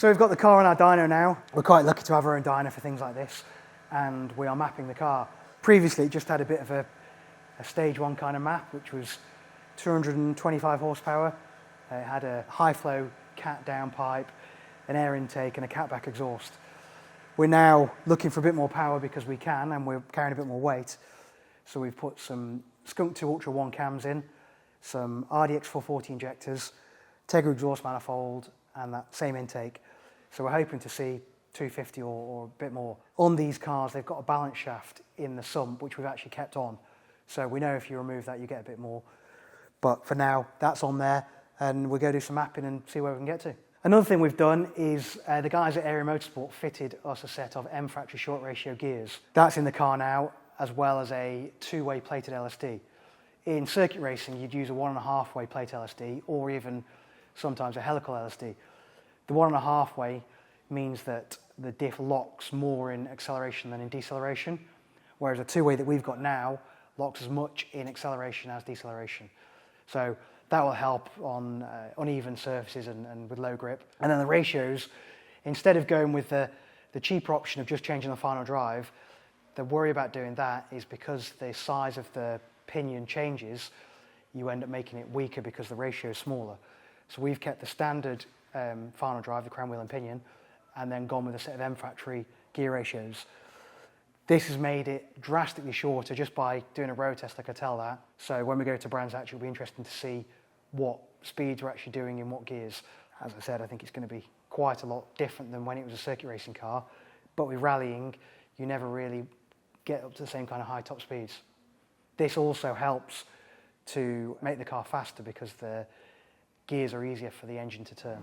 So we've got the car on our dyno now. We're quite lucky to have our own dyno for things like this, and we are mapping the car. Previously, it just had a bit of a stage one kind of map, which was 225 horsepower. It had a high flow cat downpipe, an air intake, and a catback exhaust. We're now looking for a bit more power because we can, and we're carrying a bit more weight. So we've put some Skunk 2 Ultra 1 cams in, some RDX 440 injectors, Tegiwa exhaust manifold, and that same intake. So we're hoping to see 250 or a bit more. On these cars, they've got a balance shaft in the sump, which we've actually kept on. So we know if you remove that, you get a bit more. But for now, that's on there, and we'll go do some mapping and see where we can get to. Another thing we've done is the guys at Area Motorsport fitted us a set of M Factory short ratio gears. That's in the car now, as well as a two-way plated LSD. In circuit racing, you'd use a 1.5-way plate LSD, or even sometimes a helical LSD. The 1.5-way means that the diff locks more in acceleration than in deceleration, whereas a two-way that we've got now locks as much in acceleration as deceleration. So that will help on uneven surfaces and with low grip. And then the ratios, instead of going with the cheaper option of just changing the final drive, the worry about doing that is because the size of the pinion changes, you end up making it weaker because the ratio is smaller. So we've kept the standard final drive, the crown wheel and pinion, and then gone with a set of M Factory gear ratios. This has made it drastically shorter just by doing a road test, I could tell that. So when we go to Brands Hatch, it'll be interesting to see what speeds we're actually doing in what gears. As I said, I think it's going to be quite a lot different than when it was a circuit racing car. But with rallying, you never really get up to the same kind of high top speeds. This also helps to make the car faster because the gears are easier for the engine to turn.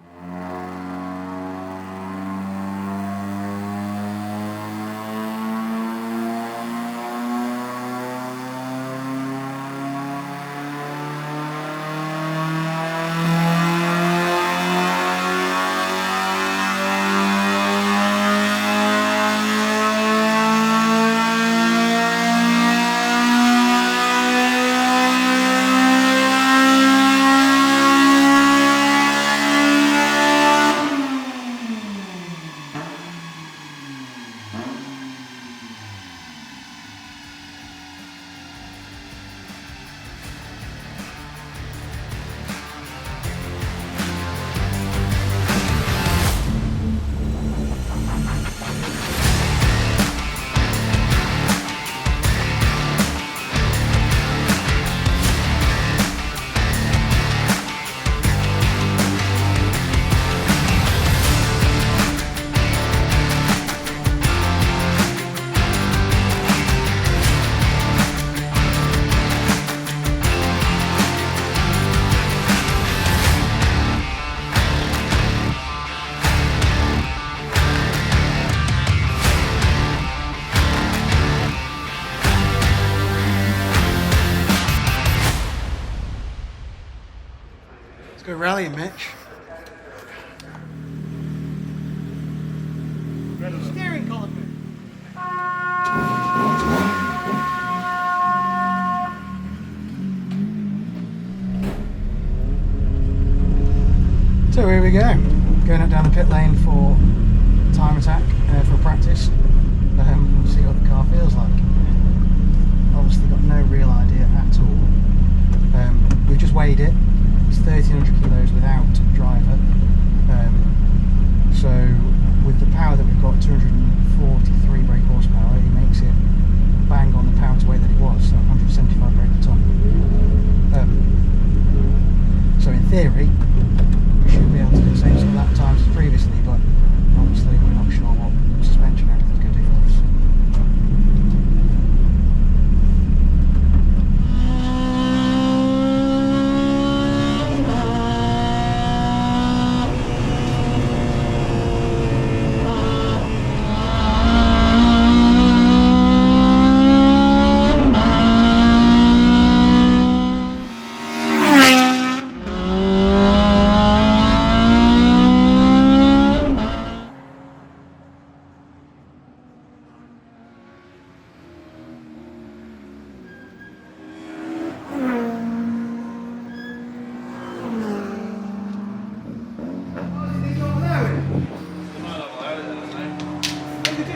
Let's go rallying, Mitch. Steering column. So here we go. Going up down the pit lane for time attack for practice. We'll see what the car feels like. Obviously got no real idea at all. We've just weighed it. It's 1,300 kilos without driver. So with the power that we've got, 243 brake horsepower, it makes it bang on the power to weight that it was, so 175 brake per tonne. So in theory, we should be able to do the same sort of lap times as previously, but obviously we're not sure what suspension and everything's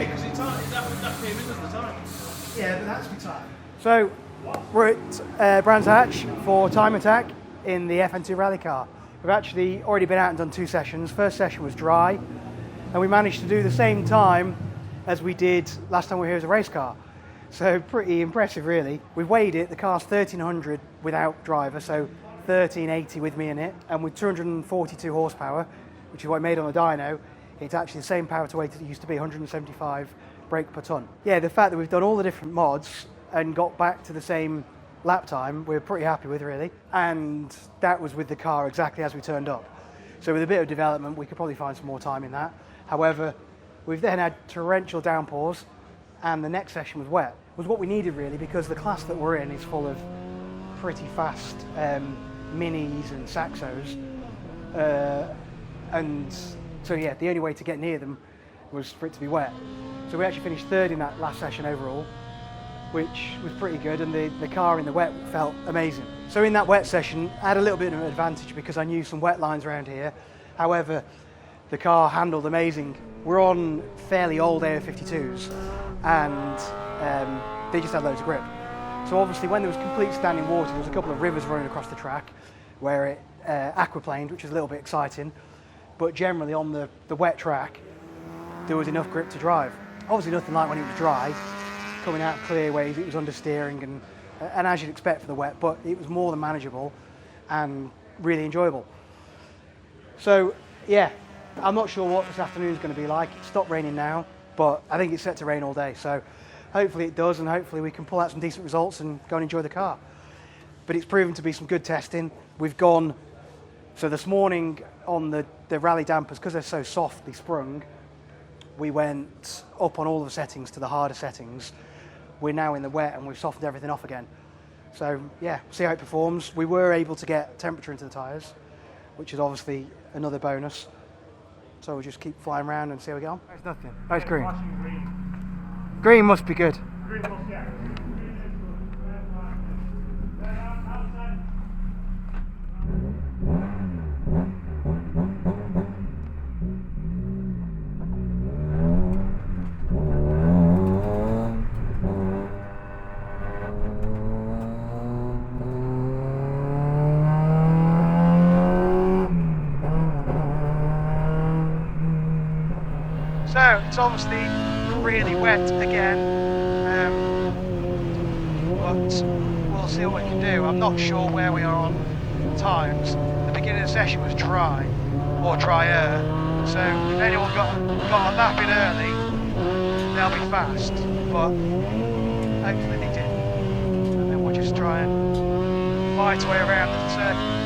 Yeah, because that came in at the time. Yeah, but that's the time. So, we're at Brands Hatch for Time Attack in the FN2 rally car. We've actually already been out and done 2 sessions. First session was dry, and we managed to do the same time as we did last time we were here as a race car. So pretty impressive, really. We've weighed it. The car's 1300 without driver, so 1380 with me in it, and with 242 horsepower, which is what I made on the dyno, it's actually the same power to weight as it used to be, 175 brake per tonne. Yeah, the fact that we've done all the different mods and got back to the same lap time, we're pretty happy with, really. And that was with the car exactly as we turned up. So with a bit of development, we could probably find some more time in that. However, we've then had torrential downpours, and the next session was wet. It was what we needed, really, because the class that we're in is full of pretty fast minis and saxos. And so, yeah, the only way to get near them was for it to be wet. So we actually finished 3rd in that last session overall, which was pretty good, and the car in the wet felt amazing. So in that wet session, I had a little bit of an advantage because I knew some wet lines around here. However, the car handled amazing. We're on fairly old AO52s, and they just had loads of grip. So obviously when there was complete standing water, there was a couple of rivers running across the track where it aquaplaned, which was a little bit exciting. But generally on the wet track, there was enough grip to drive. Obviously nothing like when it was dry, coming out clear ways, it was understeering and as you'd expect for the wet, but it was more than manageable and really enjoyable. So yeah, I'm not sure what this afternoon's going to be like. It stopped raining now, but I think it's set to rain all day, so hopefully it does, and hopefully we can pull out some decent results and go and enjoy the car. But it's proven to be some good testing. We've gone, so this morning on the rally dampers, because they're so softly sprung, we went up on all the settings to the harder settings. We're now in the wet and we've softened everything off again. So yeah, see how it performs. We were able to get temperature into the tyres, which is obviously another bonus. So we'll just keep flying around and see how we get on. There's nothing. Oh, it's green. Green must be good. Green must, yeah. So it's obviously really wet again, but we'll see what we can do. I'm not sure where we are on times. The beginning of the session was dry, or drier, so if anyone got a lap in early, they'll be fast, but hopefully they did. And then we'll just try and fight our way around the circuit.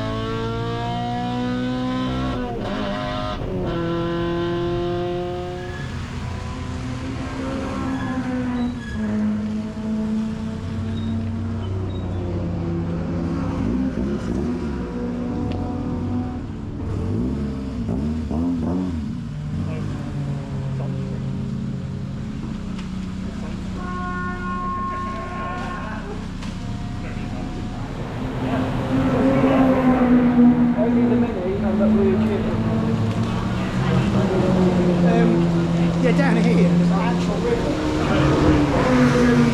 Yeah, down here, there's an actual river.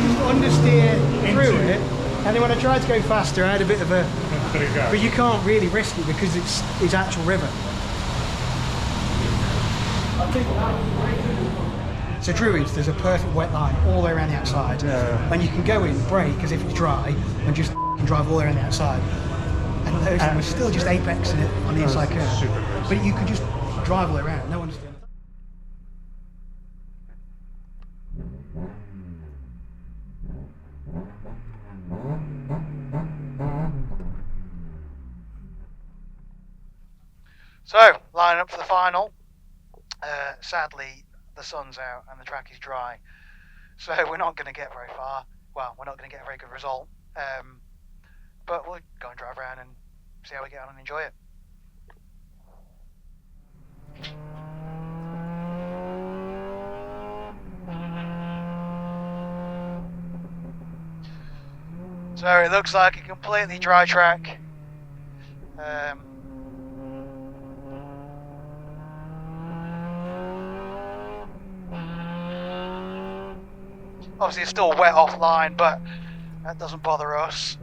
Just understeer through it, and then when I tried to go faster, I had a bit of a... But you can't really risk it because it's actual river. So Druids, there's a perfect wet line all the way around the outside, and you can go in, brake as if it's dry, and just drive all the way around the outside. And those were still just apexing it on the inside curve. But you could just drive all the way around, no one's doing it. So, line up for the final. Sadly, the sun's out and the track is dry, so we're not going to get very far. Well, we're not going to get a very good result, but we'll go and drive around and see how we get on and enjoy it. So it looks like a completely dry track. Obviously it's still wet offline, but that doesn't bother us.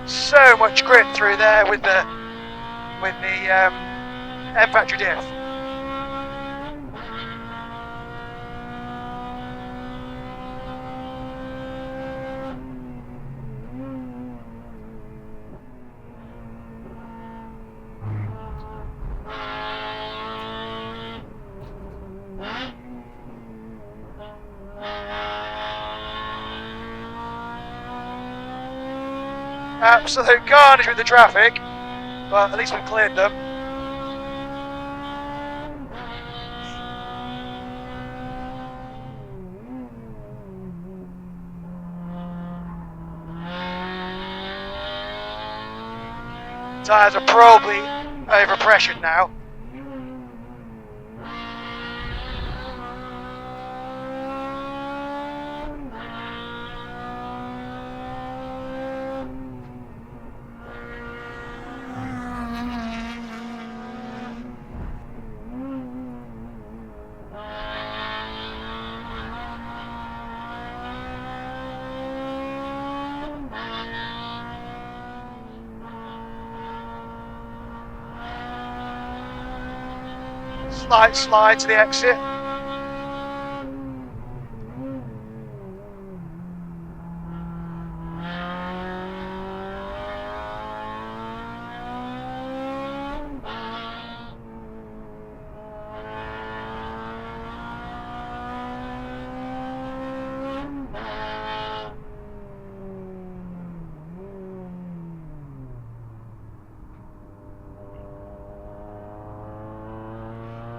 So much grip through there with the M factory diff. Absolute carnage with the traffic, but at least we've cleared them. Tyres are probably overpressured now. Slight slide to the exit.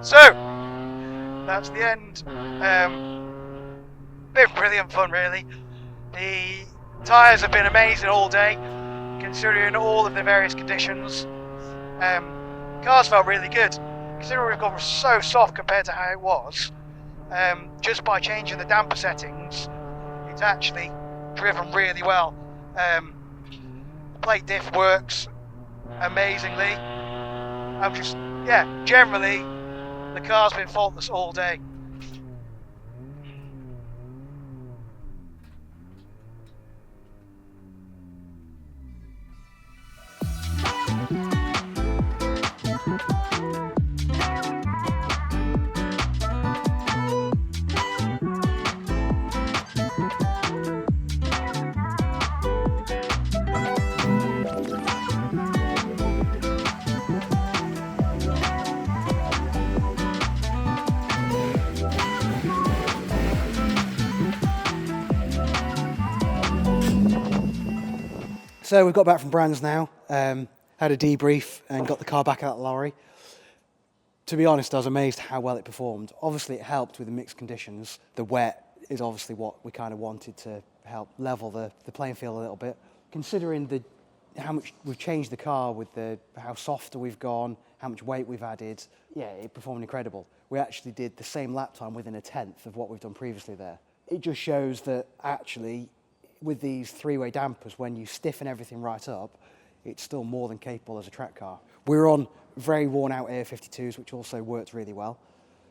So, that's the end. Been brilliant fun, really. The tyres have been amazing all day, considering all of the various conditions. Cars felt really good, considering we've gone so soft compared to how it was. Just by changing the damper settings, it's actually driven really well. The plate diff works amazingly. Generally, the car's been faultless all day. So we've got back from Brands now, had a debrief and got the car back out of the lorry. To be honest, I was amazed how well it performed. Obviously it helped with the mixed conditions. The wet is obviously what we kind of wanted to help level the playing field a little bit. Considering how much we've changed the car with how softer we've gone, how much weight we've added, yeah, it performed incredible. We actually did the same lap time within a tenth of what we've done previously there. It just shows that actually with these three-way dampers, when you stiffen everything right up, it's still more than capable as a track car. We're on very worn-out Air52s, which also worked really well.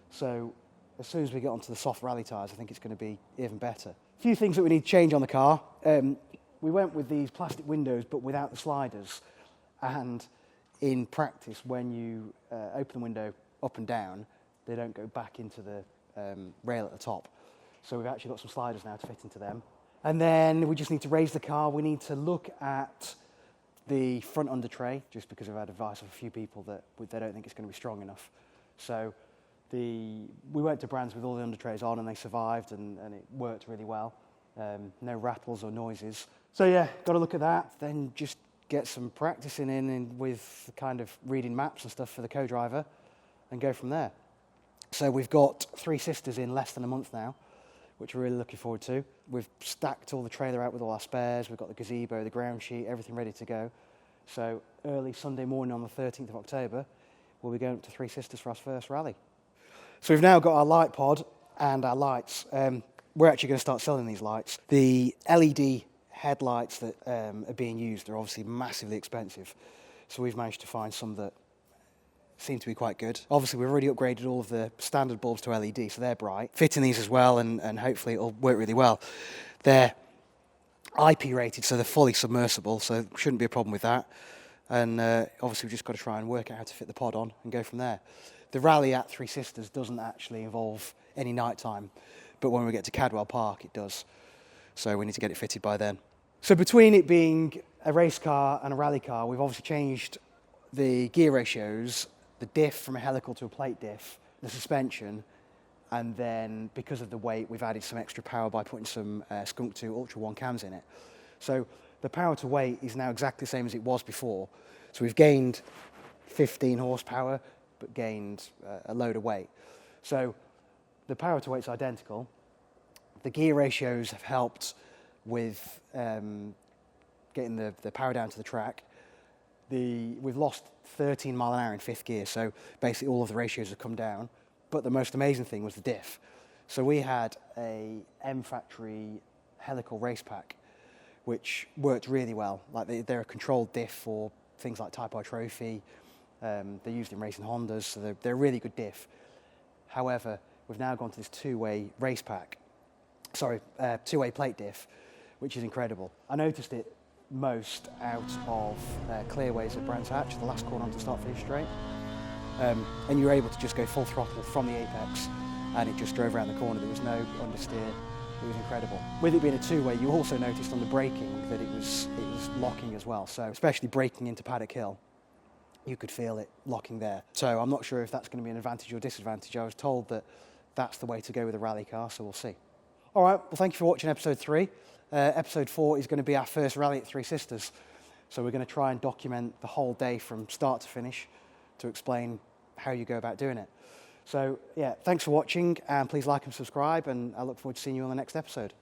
So as soon as we get onto the soft rally tyres, I think it's going to be even better. A few things that we need to change on the car. We went with these plastic windows, but without the sliders. And in practice, when you open the window up and down, they don't go back into the rail at the top. So we've actually got some sliders now to fit into them. And then we just need to raise the car. We need to look at the front under tray, just because I've had advice of a few people that they don't think it's going to be strong enough. So we went to Brands with all the under trays on, and they survived, and it worked really well. No rattles or noises. So yeah, got to look at that. Then just get some practicing in with kind of reading maps and stuff for the co-driver, and go from there. So we've got 3 sisters in less than a month now. which we're really looking forward to. We've stacked all the trailer out with all our spares. We've got the gazebo, the ground sheet, everything ready to go. So early Sunday morning on the 13th of October, we'll be going up to Three Sisters for our first rally. So we've now got our light pod and our lights. We're actually going to start selling these lights. The LED headlights that are being used are obviously massively expensive. So we've managed to find some that seem to be quite good. Obviously, we've already upgraded all of the standard bulbs to LED, so they're bright. Fitting these as well, and hopefully it'll work really well. They're IP rated, so they're fully submersible, so shouldn't be a problem with that. And obviously, we've just got to try and work out how to fit the pod on and go from there. The rally at Three Sisters doesn't actually involve any nighttime, but when we get to Cadwell Park, it does. So we need to get it fitted by then. So between it being a race car and a rally car, we've obviously changed the gear ratios, the diff from a helical to a plate diff, the suspension, and then because of the weight, we've added some extra power by putting some Skunk 2 Ultra 1 cams in it. So the power to weight is now exactly the same as it was before. So we've gained 15 horsepower, but gained a load of weight. So the power to weight's identical. The gear ratios have helped with getting the power down to the track. We've lost 13 mile an hour in fifth gear, so basically all of the ratios have come down. But the most amazing thing was the diff. So we had a M Factory helical race pack, which worked really well. Like they're a controlled diff for things like Type I Trophy. They're used in racing Hondas, so they're a really good diff. However, we've now gone to this two-way race pack. Two-way plate diff, which is incredible. I noticed it most out of clearways at Brands Hatch, the last corner onto start-finish straight. And you were able to just go full throttle from the apex, and it just drove around the corner. There was no understeer. It was incredible. With it being a two-way, you also noticed on the braking that it was locking as well. So especially braking into Paddock Hill, you could feel it locking there. So I'm not sure if that's going to be an advantage or disadvantage. I was told that that's the way to go with a rally car, so we'll see. All right, well, thank you for watching episode 3. Episode 4 is going to be our first rally at Three Sisters. So we're going to try and document the whole day from start to finish to explain how you go about doing it. So, yeah, thanks for watching, and please like and subscribe, and I look forward to seeing you on the next episode.